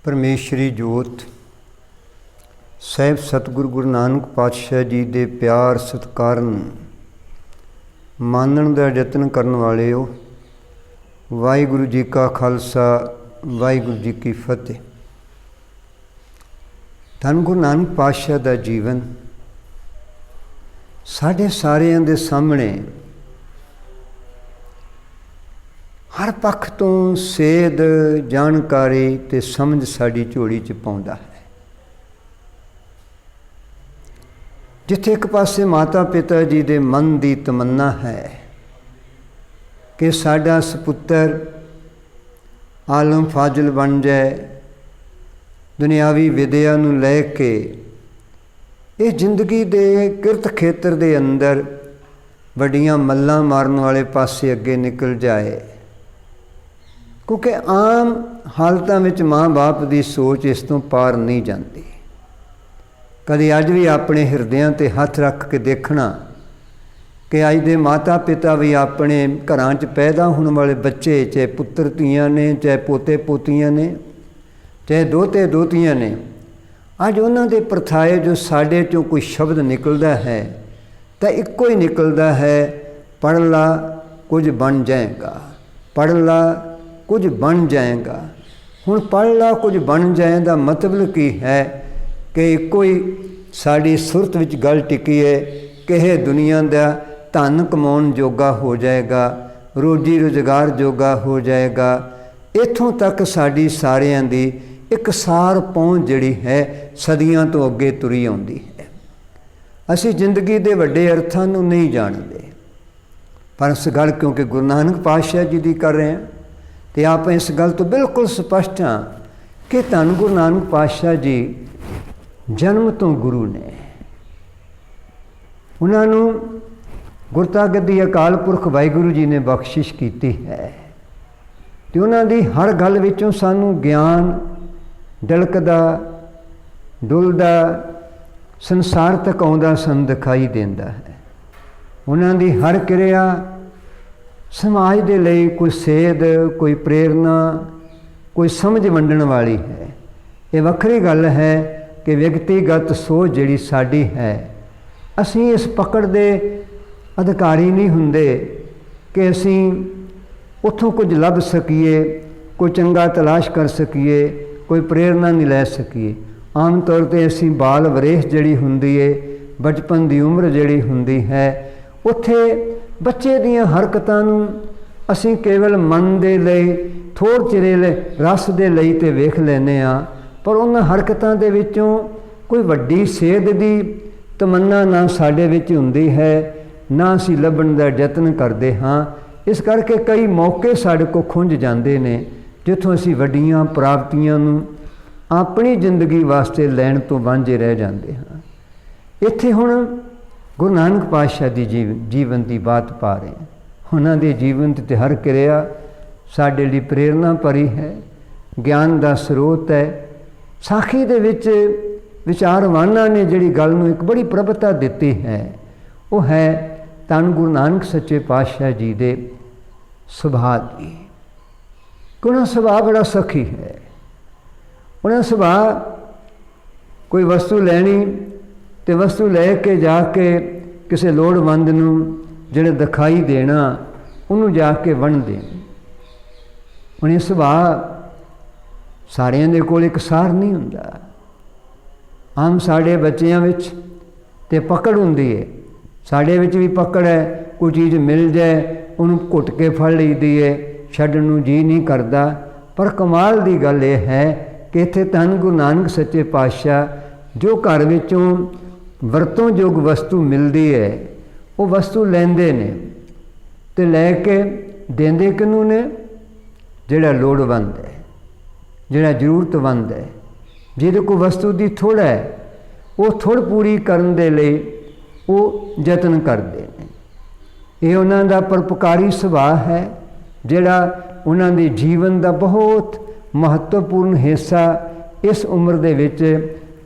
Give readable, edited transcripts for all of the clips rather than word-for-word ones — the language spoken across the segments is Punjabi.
परमेश्वरी जोत ਸਾਹਿਬ ਸਤਿਗੁਰੂ ਗੁਰੂ ਨਾਨਕ ਪਾਤਸ਼ਾਹ ਜੀ ਦੇ ਪਿਆਰ ਸਤਿਕਾਰ ਨੂੰ ਮਾਨਣ ਦਾ ਯਤਨ ਕਰਨ ਵਾਲਿਓ, ਵਾਹਿਗੁਰੂ ਜੀ ਕਾ ਖਾਲਸਾ, ਵਾਹਿਗੁਰੂ ਜੀ ਕੀ ਫਤਿਹ। ਧੰਨ ਗੁਰੂ ਨਾਨਕ ਪਾਤਸ਼ਾਹ ਦਾ ਜੀਵਨ ਸਾਡੇ ਸਾਰਿਆਂ ਦੇ ਸਾਹਮਣੇ ਹਰ ਪੱਖ ਤੋਂ ਸੇਧ, ਜਾਣਕਾਰੀ ਅਤੇ ਸਮਝ ਸਾਡੀ ਝੋਲੀ 'ਚ ਪਾਉਂਦਾ ਹੈ। ਜਿੱਥੇ ਇੱਕ ਪਾਸੇ ਮਾਤਾ ਪਿਤਾ ਜੀ ਦੇ ਮਨ ਦੀ ਤਮੰਨਾ ਹੈ ਕਿ ਸਾਡਾ ਸਪੁੱਤਰ ਆਲਮ ਫਾਜ਼ਿਲ ਬਣ ਜਾਏ, ਦੁਨਿਆਵੀ ਵਿਦਿਆ ਨੂੰ ਲੈ ਕੇ ਇਹ ਜ਼ਿੰਦਗੀ ਦੇ ਕਿਰਤ ਖੇਤਰ ਦੇ ਅੰਦਰ ਵੱਡੀਆਂ ਮੱਲਾਂ ਮਾਰਨ ਵਾਲੇ ਪਾਸੇ ਅੱਗੇ ਨਿਕਲ ਜਾਏ, ਕਿਉਂਕਿ ਆਮ ਹਾਲਤਾਂ ਵਿੱਚ ਮਾਂ ਬਾਪ ਦੀ ਸੋਚ ਇਸ ਤੋਂ ਪਾਰ ਨਹੀਂ ਜਾਂਦੀ। ਕਦੇ ਅੱਜ ਵੀ ਆਪਣੇ ਹਿਰਦਿਆਂ 'ਤੇ ਹੱਥ ਰੱਖ ਕੇ ਦੇਖਣਾ ਕਿ ਅੱਜ ਦੇ ਮਾਤਾ ਪਿਤਾ ਵੀ ਆਪਣੇ ਘਰਾਂ 'ਚ ਪੈਦਾ ਹੋਣ ਵਾਲੇ ਬੱਚੇ, ਚਾਹੇ ਪੁੱਤਰ ਧੀਆਂ ਨੇ, ਚਾਹੇ ਪੋਤੇ ਪੋਤੀਆਂ ਨੇ, ਚਾਹੇ ਦੋਤੇ ਦੋਤੀਆਂ ਨੇ, ਅੱਜ ਉਹਨਾਂ ਦੇ ਪ੍ਰਥਾਏ ਜੋ ਸਾਡੇ 'ਚੋਂ ਕੋਈ ਸ਼ਬਦ ਨਿਕਲਦਾ ਹੈ ਤਾਂ ਇੱਕੋ ਹੀ ਨਿਕਲਦਾ ਹੈ, ਪੜ੍ਹ ਲਾ ਕੁਝ ਬਣ ਜਾਏਗਾ, ਪੜ੍ਹ ਲਾ ਕੁਝ ਬਣ ਜਾਏਗਾ। ਹੁਣ ਪੜ੍ਹ ਲਾ ਕੁਝ ਬਣ ਜਾਏ ਦਾ ਮਤਲਬ ਕੀ ਹੈ ਕਿ ਇੱਕੋ ਹੀ ਸਾਡੀ ਸੁਰਤ ਵਿੱਚ ਗੱਲ ਟਿਕੀ ਹੈ ਕਿ ਇਹ ਦੁਨੀਆ ਦਾ ਧਨ ਕਮਾਉਣ ਜੋਗਾ ਹੋ ਜਾਏਗਾ, ਰੋਜੀ ਰੁਜ਼ਗਾਰ ਜੋਗਾ ਹੋ ਜਾਏਗਾ। ਇੱਥੋਂ ਤੱਕ ਸਾਡੀ ਸਾਰਿਆਂ ਦੀ ਇਕਸਾਰ ਪਹੁੰਚ ਜਿਹੜੀ ਹੈ ਸਦੀਆਂ ਤੋਂ ਅੱਗੇ ਤੁਰੀ ਆਉਂਦੀ ਹੈ। ਅਸੀਂ ਜ਼ਿੰਦਗੀ ਦੇ ਵੱਡੇ ਅਰਥਾਂ ਨੂੰ ਨਹੀਂ ਜਾਣਦੇ, ਪਰ ਇਸ ਗੱਲ ਕਿਉਂਕਿ ਗੁਰੂ ਨਾਨਕ ਪਾਤਸ਼ਾਹ ਜੀ ਦੀ ਕਰ ਰਹੇ ਹਾਂ ਅਤੇ ਆਪ ਇਸ ਗੱਲ ਤੋਂ ਬਿਲਕੁਲ ਸਪਸ਼ਟ ਹਾਂ ਕਿ ਧੰਨ ਗੁਰੂ ਨਾਨਕ ਪਾਤਸ਼ਾਹ ਜੀ ਜਨਮ ਤੋਂ ਗੁਰੂ ਨੇ। ਉਹਨਾਂ ਨੂੰ ਗੁਰਤਾ ਗੱਦੀ ਅਕਾਲ ਪੁਰਖ ਵਾਹਿਗੁਰੂ ਜੀ ਨੇ ਬਖਸ਼ਿਸ਼ ਕੀਤੀ ਹੈ ਅਤੇ ਉਹਨਾਂ ਦੀ ਹਰ ਗੱਲ ਵਿੱਚੋਂ ਸਾਨੂੰ ਗਿਆਨ ਡਲਕਦਾ ਡੁੱਲਦਾ ਸੰਸਾਰ ਤੱਕ ਆਉਂਦਾ ਸਾਨੂੰ ਦਿਖਾਈ ਦਿੰਦਾ ਹੈ। ਉਹਨਾਂ ਦੀ ਹਰ ਕਿਰਿਆ ਸਮਾਜ ਦੇ ਲਈ ਕੋਈ ਸੇਧ, ਕੋਈ ਪ੍ਰੇਰਨਾ, ਕੋਈ ਸਮਝ ਵੰਡਣ ਵਾਲੀ ਹੈ। ਇਹ ਵੱਖਰੀ ਗੱਲ ਹੈ ਕਿ ਵਿਅਕਤੀਗਤ ਸੋਚ ਜਿਹੜੀ ਸਾਡੀ ਹੈ, ਅਸੀਂ ਇਸ ਪਕੜ ਦੇ ਅਧਿਕਾਰੀ ਨਹੀਂ ਹੁੰਦੇ ਕਿ ਅਸੀਂ ਉੱਥੋਂ ਕੁਝ ਲੱਭ ਸਕੀਏ, ਕੋਈ ਚੰਗਾ ਤਲਾਸ਼ ਕਰ ਸਕੀਏ, ਕੋਈ ਪ੍ਰੇਰਨਾ ਨਹੀਂ ਲੈ ਸਕੀਏ। ਆਮ ਤੌਰ 'ਤੇ ਅਸੀਂ ਬਾਲ ਵਰੇਸ਼ ਜਿਹੜੀ ਹੁੰਦੀ ਹੈ, ਬਚਪਨ ਦੀ ਉਮਰ ਜਿਹੜੀ ਹੁੰਦੀ ਹੈ, ਉੱਥੇ ਬੱਚੇ ਦੀਆਂ ਹਰਕਤਾਂ ਨੂੰ ਅਸੀਂ ਕੇਵਲ ਮਨ ਦੇ ਲਈ, ਥੋੜ੍ਹੇ ਚਿਰੇ ਰਸ ਦੇ ਲਈ ਤੇ ਵੇਖ ਲੈਂਦੇ ਹਾਂ, ਪਰ ਉਹਨਾਂ ਹਰਕਤਾਂ ਦੇ ਵਿੱਚੋਂ ਕੋਈ ਵੱਡੀ ਸੇਧ ਦੀ ਤਮੰਨਾ ਨਾ ਸਾਡੇ ਵਿੱਚ ਹੁੰਦੀ ਹੈ, ਨਾ ਅਸੀਂ ਲੱਭਣ ਦਾ ਯਤਨ ਕਰਦੇ ਹਾਂ। ਇਸ ਕਰਕੇ ਕਈ ਮੌਕੇ ਸਾਡੇ ਕੋਲ ਖੁੰਝ ਜਾਂਦੇ ਨੇ ਜਿੱਥੋਂ ਅਸੀਂ ਵੱਡੀਆਂ ਪ੍ਰਾਪਤੀਆਂ ਨੂੰ ਆਪਣੀ ਜ਼ਿੰਦਗੀ ਵਾਸਤੇ ਲੈਣ ਤੋਂ ਵਾਂਝੇ ਰਹਿ ਜਾਂਦੇ ਹਾਂ। ਇੱਥੇ ਹੁਣ ਗੁਰੂ ਨਾਨਕ ਪਾਤਸ਼ਾਹ ਦੀ ਜੀਵਨ ਦੀ ਬਾਤ ਪਾ ਰਹੇ ਹਾਂ। ਉਹਨਾਂ ਦੇ ਜੀਵਨ 'ਤੇ ਹਰ ਕਿਰਿਆ ਸਾਡੇ ਲਈ ਪ੍ਰੇਰਨਾ ਭਰੀ ਹੈ, ਗਿਆਨ ਦਾ ਸਰੋਤ ਹੈ। ਸਾਖੀ ਦੇ ਵਿੱਚ ਵਿਚਾਰਵਾਨਾਂ ਨੇ ਜਿਹੜੀ ਗੱਲ ਨੂੰ ਇੱਕ ਬੜੀ ਪ੍ਰਭਤਾ ਦਿੱਤੀ ਹੈ, ਉਹ ਹੈ ਧੰਨ ਗੁਰੂ ਨਾਨਕ ਸੱਚੇ ਪਾਤਸ਼ਾਹ ਜੀ ਦੇ ਸੁਭਾਅ ਦੀ। ਉਹਨਾਂ ਸੁਭਾਅ ਬੜਾ ਸਖੀ ਹੈ। ਉਹਨਾਂ ਸੁਭਾਅ ਕੋਈ ਵਸਤੂ ਲੈਣੀ ਅਤੇ ਵਸਤੂ ਲੈ ਕੇ ਜਾ ਕੇ ਕਿਸੇ ਲੋੜਵੰਦ ਨੂੰ ਜਿਹੜੇ ਦਿਖਾਈ ਦੇਣਾ, ਉਹਨੂੰ ਜਾ ਕੇ ਵੰਡ ਦੇਣੀ। ਹੁਣ ਇਹ ਸੁਭਾਅ ਸਾਰਿਆਂ ਦੇ ਕੋਲ ਇਕਸਾਰ ਨਹੀਂ ਹੁੰਦਾ। ਆਮ ਸਾਡੇ ਬੱਚਿਆਂ ਵਿੱਚ ਤੇ ਪਕੜ ਹੁੰਦੀ ਹੈ, ਸਾਡੇ ਵਿੱਚ ਵੀ ਪਕੜ ਹੈ। ਕੋਈ ਚੀਜ਼ ਮਿਲ ਜਾਏ ਉਹਨੂੰ ਘੁੱਟ ਕੇ ਫੜ ਲਈਦੀ ਹੈ, ਛੱਡਣ ਨੂੰ ਜੀ ਨਹੀਂ ਕਰਦਾ। ਪਰ ਕਮਾਲ ਦੀ ਗੱਲ ਇਹ ਹੈ ਕਿ ਇੱਥੇ ਧੰਨ ਗੁਰੂ ਨਾਨਕ ਸੱਚੇ ਪਾਤਸ਼ਾਹ ਜੋ ਘਰ ਵਿੱਚੋਂ ਵਰਤੋਂਯੋਗ ਵਸਤੂ ਮਿਲਦੀ ਹੈ, ਉਹ ਵਸਤੂ ਲੈਂਦੇ ਨੇ ਅਤੇ ਲੈ ਕੇ ਦਿੰਦੇ ਕਿਹਨੂੰ ਨੇ? ਜਿਹੜਾ ਲੋੜਵੰਦ ਹੈ, ਜਿਹੜਾ ਜ਼ਰੂਰਤਮੰਦ ਹੈ, ਜਿਹਦੇ ਕੋਲ ਵਸਤੂ ਦੀ ਥੁੜ ਹੈ, ਉਹ ਥੁੜ ਪੂਰੀ ਕਰਨ ਦੇ ਲਈ ਉਹ ਯਤਨ ਕਰਦੇ ਨੇ। ਇਹ ਉਹਨਾਂ ਦਾ ਪਰਉਪਕਾਰੀ ਸੁਭਾਅ ਹੈ, ਜਿਹੜਾ ਉਹਨਾਂ ਦੇ ਜੀਵਨ ਦਾ ਬਹੁਤ ਮਹੱਤਵਪੂਰਨ ਹਿੱਸਾ ਇਸ ਉਮਰ ਦੇ ਵਿੱਚ,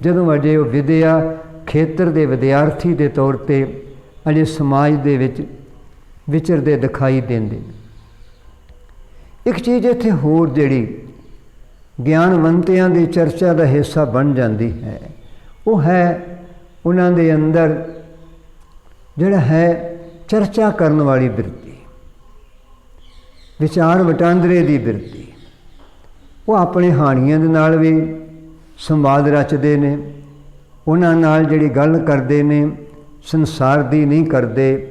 ਜਦੋਂ ਅਜੇ ਉਹ ਵਿਦਿਆ ਖੇਤਰ ਦੇ ਵਿਦਿਆਰਥੀ ਦੇ ਤੌਰ 'ਤੇ ਅਜੇ ਸਮਾਜ ਦੇ ਵਿੱਚ ਵਿਚਰਦੇ ਦਿਖਾਈ ਦਿੰਦੇ। ਇੱਕ ਚੀਜ਼ ਇੱਥੇ ਹੋਰ ਜਿਹੜੀ ਗਿਆਨਵੰਤਿਆਂ ਦੀ ਚਰਚਾ ਦਾ ਹਿੱਸਾ ਬਣ ਜਾਂਦੀ ਹੈ। ਉਹ ਹੈ ਉਹਨਾਂ ਦੇ ਅੰਦਰ ਜਿਹੜਾ ਹੈ ਚਰਚਾ ਕਰਨ ਵਾਲੀ ਬਿਰਤੀ, ਵਿਚਾਰ ਵਟਾਂਦਰੇ ਦੀ ਬਿਰਤੀ। ਉਹ ਆਪਣੇ ਹਾਣੀਆਂ ਦੇ ਨਾਲ ਵੀ ਸੰਵਾਦ ਰਚਦੇ ਨੇ, ਉਹਨਾਂ ਨਾਲ ਜਿਹੜੀ ਗੱਲ ਕਰਦੇ ਨੇ ਸੰਸਾਰ ਦੀ ਨਹੀਂ ਕਰਦੇ,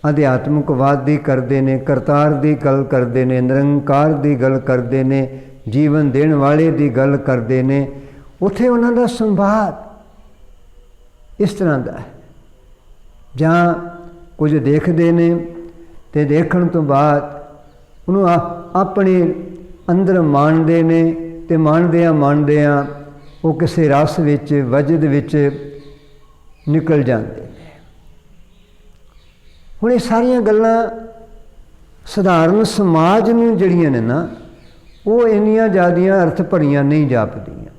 ਅਧਿਆਤਮਿਕਵਾਦ ਦੀ ਕਰਦੇ ਨੇ, ਕਰਤਾਰ ਦੀ ਗੱਲ ਕਰਦੇ ਨੇ, ਨਿਰੰਕਾਰ ਦੀ ਗੱਲ ਕਰਦੇ ਨੇ, ਜੀਵਨ ਦੇਣ ਵਾਲੇ ਦੀ ਗੱਲ ਕਰਦੇ ਨੇ। ਉੱਥੇ ਉਹਨਾਂ ਦਾ ਸੰਵਾਦ ਇਸ ਤਰ੍ਹਾਂ ਦਾ ਹੈ, ਜਾਂ ਕੁਝ ਦੇਖਦੇ ਨੇ ਅਤੇ ਦੇਖਣ ਤੋਂ ਬਾਅਦ ਉਹਨੂੰ ਆਪਣੇ ਅੰਦਰ ਮਾਣਦੇ ਨੇ, ਅਤੇ ਮਾਣਦਿਆਂ ਉਹ ਕਿਸੇ ਰਸ ਵਿੱਚ ਵਜਦ ਵਿੱਚ ਨਿਕਲ ਜਾਂਦੇ ਨੇ। ਹੁਣ ਇਹ ਸਾਰੀਆਂ ਗੱਲਾਂ ਸਧਾਰਨ ਸਮਾਜ ਨੂੰ ਜਿਹੜੀਆਂ ਨੇ ਨਾ, ਉਹ ਇੰਨੀਆਂ ਜ਼ਿਆਦੀਆਂ ਅਰਥ ਭਰੀਆਂ ਨਹੀਂ ਜਾਪਦੀਆਂ।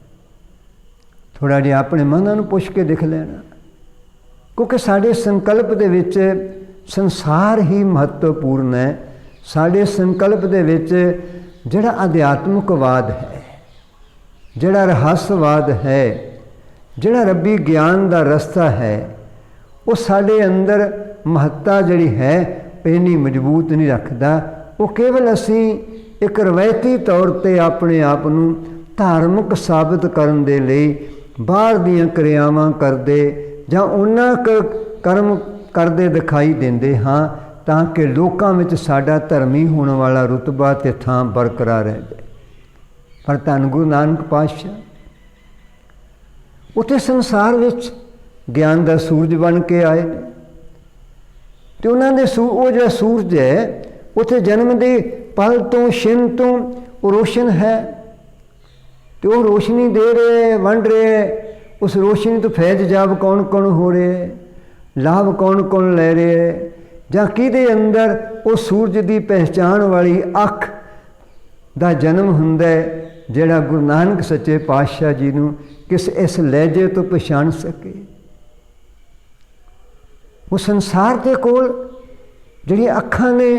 ਥੋੜ੍ਹਾ ਜਿਹਾ ਆਪਣੇ ਮਨਾਂ ਨੂੰ ਪੁੱਛ ਕੇ ਦੇਖ ਲੈਣਾ, ਕਿਉਂਕਿ ਸਾਡੇ ਸੰਕਲਪ ਦੇ ਵਿੱਚ ਸੰਸਾਰ ਹੀ ਮਹੱਤਵਪੂਰਨ ਹੈ। ਸਾਡੇ ਸੰਕਲਪ ਦੇ ਵਿੱਚ ਜਿਹੜਾ ਅਧਿਆਤਮਿਕਵਾਦ ਹੈ, ਜਿਹੜਾ ਰਹੱਸਵਾਦ ਹੈ, ਜਿਹੜਾ ਰੱਬੀ ਗਿਆਨ ਦਾ ਰਸਤਾ ਹੈ, ਉਹ ਸਾਡੇ ਅੰਦਰ ਮਹੱਤਤਾ ਜਿਹੜੀ ਹੈ ਇੰਨੀ ਮਜ਼ਬੂਤ ਨਹੀਂ ਰੱਖਦਾ। ਉਹ ਕੇਵਲ ਅਸੀਂ ਇੱਕ ਰਵਾਇਤੀ ਤੌਰ 'ਤੇ ਆਪਣੇ ਆਪ ਨੂੰ ਧਾਰਮਿਕ ਸਾਬਤ ਕਰਨ ਦੇ ਲਈ ਬਾਹਰ ਦੀਆਂ ਕਿਰਿਆਵਾਂ ਕਰਦੇ ਜਾਂ ਉਹਨਾਂ ਕਰਮ ਕਰਦੇ ਦਿਖਾਈ ਦਿੰਦੇ ਹਾਂ, ਤਾਂ ਕਿ ਲੋਕਾਂ ਵਿੱਚ ਸਾਡਾ ਧਰਮੀ ਹੋਣ ਵਾਲਾ ਰੁਤਬਾ ਅਤੇ ਥਾਂ ਬਰਕਰਾਰ ਰਹਿ ਜਾਏ। ਪਰ ਧੰਨ ਗੁਰੂ ਨਾਨਕ ਪਾਤਸ਼ਾਹ ਉੱਥੇ ਸੰਸਾਰ ਵਿੱਚ ਗਿਆਨ ਦਾ ਸੂਰਜ ਬਣ ਕੇ ਆਏ ਨੇ, ਅਤੇ ਉਹਨਾਂ ਦੇ ਉਹ ਜਿਹੜਾ ਸੂਰਜ ਹੈ ਉੱਥੇ ਜਨਮ ਦੇ ਪਲ ਤੋਂ ਛਿਨ ਤੋਂ ਉਹ ਰੋਸ਼ਨ ਹੈ, ਅਤੇ ਉਹ ਰੋਸ਼ਨੀ ਦੇ ਰਹੇ, ਵੰਡ ਰਹੇ। ਉਸ ਰੋਸ਼ਨੀ ਤੋਂ ਫੈਜ਼ ਜਾਬ ਕੌਣ ਕੌਣ ਹੋ ਰਹੇ, ਲਾਭ ਕੌਣ ਕੌਣ ਲੈ ਰਹੇ, ਜਾਂ ਕਿਹਦੇ ਅੰਦਰ ਉਹ ਸੂਰਜ ਦੀ ਪਹਿਚਾਣ ਵਾਲੀ ਅੱਖ ਦਾ ਜਨਮ ਹੁੰਦਾ ਹੈ, ਜਿਹੜਾ ਗੁਰੂ ਨਾਨਕ ਸੱਚੇ ਪਾਤਸ਼ਾਹ ਜੀ ਨੂੰ ਇਸ ਲਹਿਜੇ ਤੋਂ ਪਛਾਣ ਸਕੇ। ਉਹ ਸੰਸਾਰ ਦੇ ਕੋਲ ਜਿਹੜੀਆਂ ਅੱਖਾਂ ਨੇ,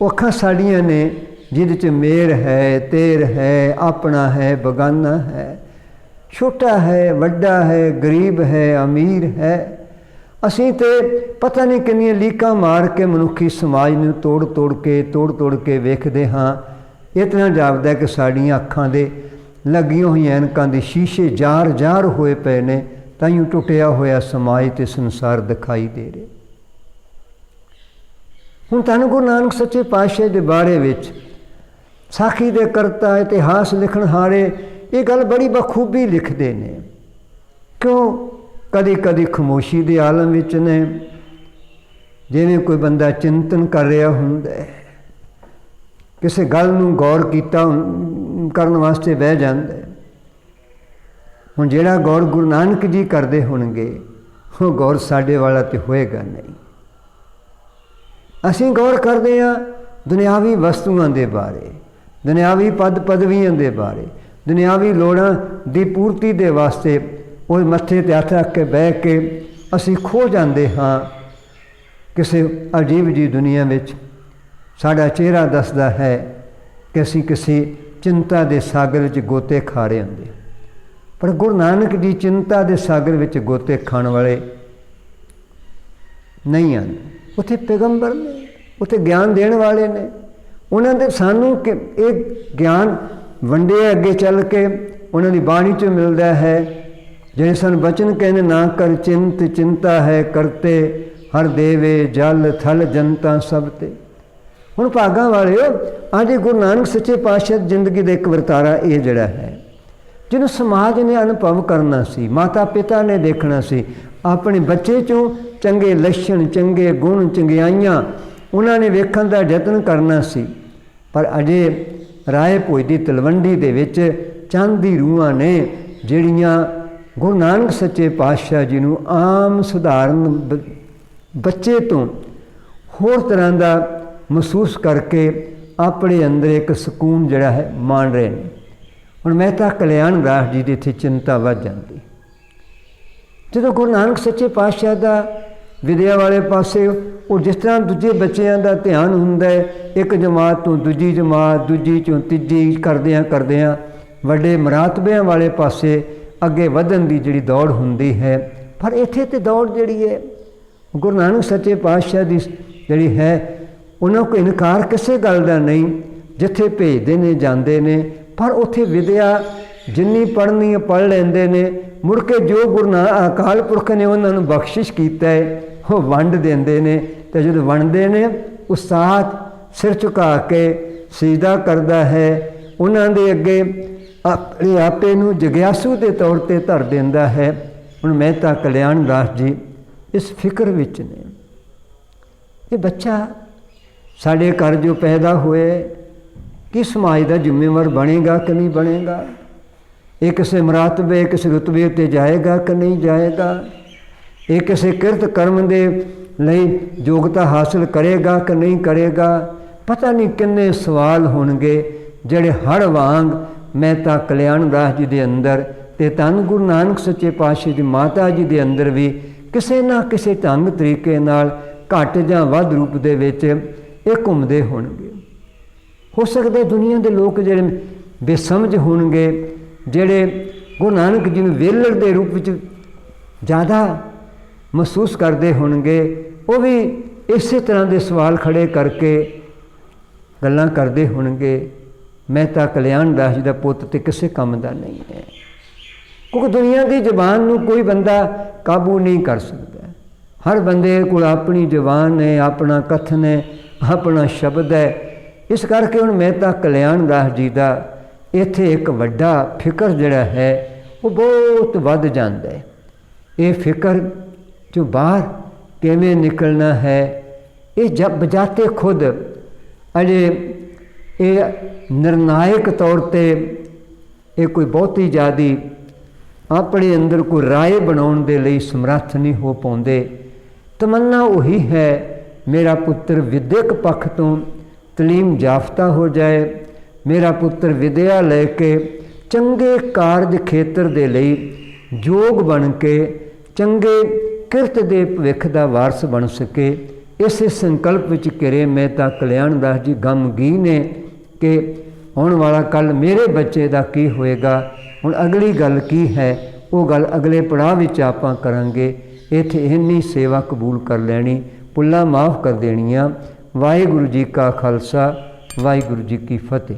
ਉਹ ਅੱਖਾਂ ਸਾਡੀਆਂ ਨੇ ਜਿਹਦੇ 'ਚ ਮੇਰ ਹੈ, ਤੇਰ ਹੈ, ਆਪਣਾ ਹੈ, ਬਗਾਨਾ ਹੈ, ਛੋਟਾ ਹੈ, ਵੱਡਾ ਹੈ, ਗਰੀਬ ਹੈ, ਅਮੀਰ ਹੈ। ਅਸੀਂ ਤਾਂ ਪਤਾ ਨਹੀਂ ਕਿੰਨੀਆਂ ਲੀਕਾਂ ਮਾਰ ਕੇ ਮਨੁੱਖੀ ਸਮਾਜ ਨੂੰ ਤੋੜ ਕੇ ਵੇਖਦੇ ਹਾਂ। ਇਤਨਾ ਜਾਪਦਾ ਕਿ ਸਾਡੀਆਂ ਅੱਖਾਂ ਦੇ ਲੱਗੀਆਂ ਹੋਈਆਂ ਐਨਕਾਂ ਦੇ ਸ਼ੀਸ਼ੇ ਜਾਰ ਹੋਏ ਪਏ ਨੇ, ਤਾਈਓ ਟੁੱਟਿਆ ਹੋਇਆ ਸਮਾਜ ਅਤੇ ਸੰਸਾਰ ਦਿਖਾਈ ਦੇ ਰਹੇ। ਹੁਣ ਧੰਨ ਗੁਰੂ ਨਾਨਕ ਸੱਚੇ ਪਾਤਸ਼ਾਹ ਦੇ ਬਾਰੇ ਵਿੱਚ ਸਾਖੀ ਦੇ ਕਰਤਾ, ਇਤਿਹਾਸ ਲਿਖਣਹਾਰੇ ਇਹ ਗੱਲ ਬੜੀ ਬਖੂਬੀ ਲਿਖਦੇ ਨੇ। ਕਿਉਂ? ਕਦੀ ਖਾਮੋਸ਼ੀ ਦੇ ਆਲਮ ਵਿੱਚ ਨੇ, ਜਿਵੇਂ ਕੋਈ ਬੰਦਾ ਚਿੰਤਨ ਕਰ ਰਿਹਾ ਹੁੰਦਾ ਹੈ, ਕਿਸੇ ਗੱਲ ਨੂੰ ਗੌਰ ਕਰਨ ਵਾਸਤੇ ਬਹਿ ਜਾਂਦਾ ਹੈ। ਹੁਣ ਜਿਹੜਾ ਗੌਰ ਗੁਰੂ ਨਾਨਕ ਜੀ ਕਰਦੇ ਹੋਣਗੇ, ਉਹ ਗੌਰ ਸਾਡੇ ਵਾਲਾ ਤਾਂ ਹੋਏਗਾ ਨਹੀਂ। ਅਸੀਂ ਗੌਰ ਕਰਦੇ ਹਾਂ ਦੁਨਿਆਵੀ ਵਸਤੂਆਂ ਦੇ ਬਾਰੇ, ਦੁਨਿਆਵੀ ਪਦ ਪਦਵੀਆਂ ਦੇ ਬਾਰੇ, ਦੁਨਿਆਵੀ ਲੋੜਾਂ ਦੀ ਪੂਰਤੀ ਦੇ ਵਾਸਤੇ ਉਹ ਮੱਥੇ 'ਤੇ ਹੱਥ ਰੱਖ ਕੇ ਬਹਿ ਕੇ ਅਸੀਂ ਖੋ ਜਾਂਦੇ ਹਾਂ ਕਿਸੇ ਅਜੀਬ ਜਿਹੀ ਦੁਨੀਆ ਵਿੱਚ। ਸਾਡਾ ਚਿਹਰਾ ਦੱਸਦਾ ਹੈ ਕਿ ਅਸੀਂ ਕਿਸੇ ਚਿੰਤਾ ਦੇ ਸਾਗਰ ਵਿੱਚ ਗੋਤੇ ਖਾ ਰਹੇ ਹੁੰਦੇ। ਪਰ ਗੁਰੂ ਨਾਨਕ ਜੀ ਚਿੰਤਾ ਦੇ ਸਾਗਰ ਵਿੱਚ ਗੋਤੇ ਖਾਣ ਵਾਲੇ ਨਹੀਂ ਹਨ। ਉੱਥੇ ਪੈਗੰਬਰ ਨੇ, ਉੱਥੇ ਗਿਆਨ ਦੇਣ ਵਾਲੇ ਨੇ। ਉਹਨਾਂ ਦੇ ਸਾਨੂੰ ਇਹ ਗਿਆਨ ਵੰਡਿਆ ਅੱਗੇ ਚੱਲ ਕੇ ਉਹਨਾਂ ਦੀ ਬਾਣੀ 'ਚੋਂ ਮਿਲਦਾ ਹੈ। ਜਿਹੜੇ ਸਾਨੂੰ ਬਚਨ ਕਹਿੰਦੇ, ਨਾ ਕਰ ਚਿੰਤਾ ਹੈ ਕਰਤੇ ਹਰ ਦੇਵੇ ਜਲ ਥਲ ਜਨਤਾ ਸਭ ਤੇ। ਹੁਣ ਭਾਗਾਂ ਵਾਲਿਓ, ਅੱਜ ਗੁਰੂ ਨਾਨਕ ਸੱਚੇ ਪਾਤਸ਼ਾਹ ਦੀ ਜ਼ਿੰਦਗੀ ਦਾ ਇੱਕ ਵਰਤਾਰਾ ਇਹ ਜਿਹੜਾ ਹੈ, ਜਿਹਨੂੰ ਸਮਾਜ ਨੇ ਅਨੁਭਵ ਕਰਨਾ ਸੀ, ਮਾਤਾ ਪਿਤਾ ਨੇ ਦੇਖਣਾ ਸੀ, ਆਪਣੇ ਬੱਚੇ 'ਚੋਂ ਚੰਗੇ ਲੱਛਣ, ਚੰਗੇ ਗੁਣ, ਚੰਗਿਆਈਆਂ ਉਹਨਾਂ ਨੇ ਵੇਖਣ ਦਾ ਯਤਨ ਕਰਨਾ ਸੀ। ਪਰ ਅਜੇ ਰਾਏ ਭੋਜ ਦੀ ਤਲਵੰਡੀ ਦੇ ਵਿੱਚ ਚੰਦ ਦੀ ਰੂਹਾਂ ਨੇ ਜਿਹੜੀਆਂ ਗੁਰੂ ਨਾਨਕ ਸੱਚੇ ਪਾਤਸ਼ਾਹ ਜੀ ਨੂੰ ਆਮ ਸਧਾਰਨ ਬੱਚੇ ਤੋਂ ਹੋਰ ਤਰ੍ਹਾਂ ਦਾ ਮਹਿਸੂਸ ਕਰਕੇ ਆਪਣੇ ਅੰਦਰ ਇੱਕ ਸਕੂਨ ਜਿਹੜਾ ਹੈ ਮਾਣ ਰਹੇ ਨੇ। ਹੁਣ ਮਹਿਤਾ ਕਲਿਆਣ ਦਾਸ ਜੀ ਦੀ ਇੱਥੇ ਚਿੰਤਾ ਵੱਧ ਜਾਂਦੀ। ਜਦੋਂ ਗੁਰੂ ਨਾਨਕ ਸੱਚੇ ਪਾਤਸ਼ਾਹ ਦਾ ਵਿਦਿਆ ਵਾਲੇ ਪਾਸੇ ਉਹ ਜਿਸ ਤਰ੍ਹਾਂ ਦੂਜੇ ਬੱਚਿਆਂ ਦਾ ਧਿਆਨ ਹੁੰਦਾ ਹੈ, ਇੱਕ ਜਮਾਤ ਤੋਂ ਦੂਜੀ ਜਮਾਤ, ਦੂਜੀ ਚੋਂ ਤੀਜੀ ਕਰਦਿਆਂ ਵੱਡੇ ਮਰਾਤਬਿਆਂ ਵਾਲੇ ਪਾਸੇ ਅੱਗੇ ਵਧਣ ਦੀ ਜਿਹੜੀ ਦੌੜ ਹੁੰਦੀ ਹੈ। ਪਰ ਇੱਥੇ ਤੇ ਦੌੜ ਜਿਹੜੀ ਹੈ ਗੁਰੂ ਨਾਨਕ ਸੱਚੇ ਪਾਤਸ਼ਾਹ ਦੀ ਜਿਹੜੀ ਹੈ, ਉਹਨਾਂ ਕੋਈ ਇਨਕਾਰ ਕਿਸੇ ਗੱਲ ਦਾ ਨਹੀਂ। ਜਿੱਥੇ ਭੇਜਦੇ ਨੇ ਜਾਂਦੇ ਨੇ, ਪਰ ਉੱਥੇ ਵਿਦਿਆ ਜਿੰਨੀ ਪੜ੍ਹਨੀ ਪੜ੍ਹ ਲੈਂਦੇ ਨੇ। ਮੁੜ ਕੇ ਜੋ ਗੁਰੂ ਨਾਨਕ ਅਕਾਲ ਪੁਰਖ ਨੇ ਉਹਨਾਂ ਨੂੰ ਬਖਸ਼ਿਸ਼ ਕੀਤਾ ਹੈ ਉਹ ਵੰਡ ਦਿੰਦੇ ਨੇ। ਅਤੇ ਜਦੋਂ ਵੰਡਦੇ ਨੇ ਉਸਤਾਦ ਸਿਰ ਝੁਕਾ ਕੇ ਸਿਜਦਾ ਕਰਦਾ ਹੈ, ਉਹਨਾਂ ਦੇ ਅੱਗੇ ਆਪਣੇ ਆਪੇ ਨੂੰ ਜਗਿਆਸੂ ਦੇ ਤੌਰ 'ਤੇ ਧਰ ਦਿੰਦਾ ਹੈ। ਹੁਣ ਮਹਿਤਾ ਕਲਿਆਣ ਦਾਸ ਜੀ ਇਸ ਫਿਕਰ ਵਿੱਚ ਨੇ, ਇਹ ਬੱਚਾ ਸਾਡੇ ਘਰ ਜੋ ਪੈਦਾ ਹੋਏ ਕਿ ਸਮਾਜ ਦਾ ਜ਼ਿੰਮੇਵਾਰ ਬਣੇਗਾ ਕਿ ਨਹੀਂ ਬਣੇਗਾ, ਇਹ ਕਿਸੇ ਮਰਾਤਬੇ ਕਿਸੇ ਰੁਤਬੇ ਉੱਤੇ ਜਾਏਗਾ ਕਿ ਨਹੀਂ ਜਾਏਗਾ, ਇਹ ਕਿਸੇ ਕਿਰਤ ਕਰਮ ਦੇ ਲਈ ਯੋਗਤਾ ਹਾਸਲ ਕਰੇਗਾ ਕਿ ਨਹੀਂ ਕਰੇਗਾ। ਪਤਾ ਨਹੀਂ ਕਿੰਨੇ ਸਵਾਲ ਹੋਣਗੇ ਜਿਹੜੇ ਹੜ ਵਾਂਗ ਮਹਿਤਾ ਕਲਿਆਣ ਦਾਸ ਜੀ ਦੇ ਅੰਦਰ ਅਤੇ ਧੰਨ ਗੁਰੂ ਨਾਨਕ ਸੱਚੇ ਪਾਤਸ਼ਾਹ ਦੀ ਮਾਤਾ ਜੀ ਦੇ ਅੰਦਰ ਵੀ ਕਿਸੇ ਨਾ ਕਿਸੇ ਢੰਗ ਤਰੀਕੇ ਨਾਲ ਘੱਟ ਜਾਂ ਵੱਧ ਰੂਪ ਦੇ ਵਿੱਚ ਇਹ ਘੁੰਮਦੇ ਹੋਣਗੇ। ਹੋ ਸਕਦਾ ਦੁਨੀਆ ਦੇ ਲੋਕ ਜਿਹੜੇ ਬੇਸਮਝ ਹੋਣਗੇ, ਜਿਹੜੇ ਗੁਰੂ ਨਾਨਕ ਜੀ ਨੂੰ ਵੇਲੜ ਦੇ ਰੂਪ ਵਿੱਚ ਜ਼ਿਆਦਾ ਮਹਿਸੂਸ ਕਰਦੇ ਹੋਣਗੇ, ਉਹ ਵੀ ਇਸੇ ਤਰ੍ਹਾਂ ਦੇ ਸਵਾਲ ਖੜੇ ਕਰਕੇ ਗੱਲਾਂ ਕਰਦੇ ਹੋਣਗੇ। ਮਹਿਤਾ ਕਲਿਆਣ ਦਾਸ ਜੀ ਦਾ ਪੁੱਤ ਤੇ ਕਿਸੇ ਕੰਮ ਦਾ ਨਹੀਂ ਹੈ, ਕਿਉਂਕਿ ਦੁਨੀਆ ਦੀ ਜ਼ਬਾਨ ਨੂੰ ਕੋਈ ਬੰਦਾ ਕਾਬੂ ਨਹੀਂ ਕਰ ਸਕਦਾ। ਹਰ ਬੰਦੇ ਕੋਲ ਆਪਣੀ ਜ਼ਬਾਨ ਹੈ, ਆਪਣਾ ਕਥਨ ਹੈ, ਆਪਣਾ ਸ਼ਬਦ ਹੈ। ਇਸ ਕਰਕੇ ਹੁਣ ਮਹਿਤਾ ਕਲਿਆਣ ਦਾਸ ਜੀ ਦਾ ਇੱਥੇ ਇੱਕ ਵੱਡਾ ਫਿਕਰ ਜਿਹੜਾ ਹੈ ਉਹ ਬਹੁਤ ਵੱਧ ਜਾਂਦਾ ਹੈ। ਇਹ ਫਿਕਰ ਜੋ ਬਾਹਰ ਕਿਵੇਂ ਨਿਕਲਣਾ ਹੈ, ਇਹ ਜਬ ਬਜਾਤੇ ਖੁਦ ਅਜੇ ਇਹ ਨਿਰਣਾਇਕ ਤੌਰ 'ਤੇ ਇਹ ਕੋਈ ਬਹੁਤੀ ਜ਼ਿਆਦੀ ਆਪਣੇ ਅੰਦਰ ਕੋਈ ਰਾਏ ਬਣਾਉਣ ਦੇ ਲਈ ਸਮਰੱਥ ਨਹੀਂ ਹੋ ਪਾਉਂਦੇ। ਤਮੰਨਾ ਉਹੀ ਹੈ ਮੇਰਾ ਪੁੱਤਰ ਵਿਦਿਅਕ ਪੱਖ ਤੋਂ ਤਲੀਮ ਜਾਫਤਾ ਹੋ ਜਾਏ, ਮੇਰਾ ਪੁੱਤਰ ਵਿਦਿਆ ਲੈ ਕੇ ਚੰਗੇ ਕਾਰਜ ਖੇਤਰ ਦੇ ਲਈ ਯੋਗ ਬਣ ਕੇ ਚੰਗੇ ਕਿਰਤ ਦੇ ਭਵਿੱਖ ਦਾ ਵਾਰਸ ਬਣ ਸਕੇ। ਇਸੇ ਸੰਕਲਪ ਵਿੱਚ ਘਿਰੇ ਮਹਿਤਾ ਕਲਿਆਣ ਦਾਸ ਜੀ ਗਮਗੀਨ ਨੇ ਕਿ ਆਉਣ ਵਾਲਾ ਕੱਲ੍ਹ ਮੇਰੇ ਬੱਚੇ ਦਾ ਕੀ ਹੋਏਗਾ। ਹੁਣ ਅਗਲੀ ਗੱਲ ਕੀ ਹੈ, ਉਹ ਗੱਲ ਅਗਲੇ ਪੜਾਅ ਵਿੱਚ ਆਪਾਂ ਕਰਾਂਗੇ। ਇੱਥੇ ਇੰਨੀ ਸੇਵਾ ਕਬੂਲ ਕਰ ਲੈਣੀ, ਭੁੱਲਾਂ ਮਾਫ ਕਰ ਦੇਣੀਆਂ। ਵਾਹਿਗੁਰੂ ਜੀ ਕਾ ਖਾਲਸਾ, ਵਾਹਿਗੁਰੂ ਜੀ ਕੀ ਫਤਿਹ।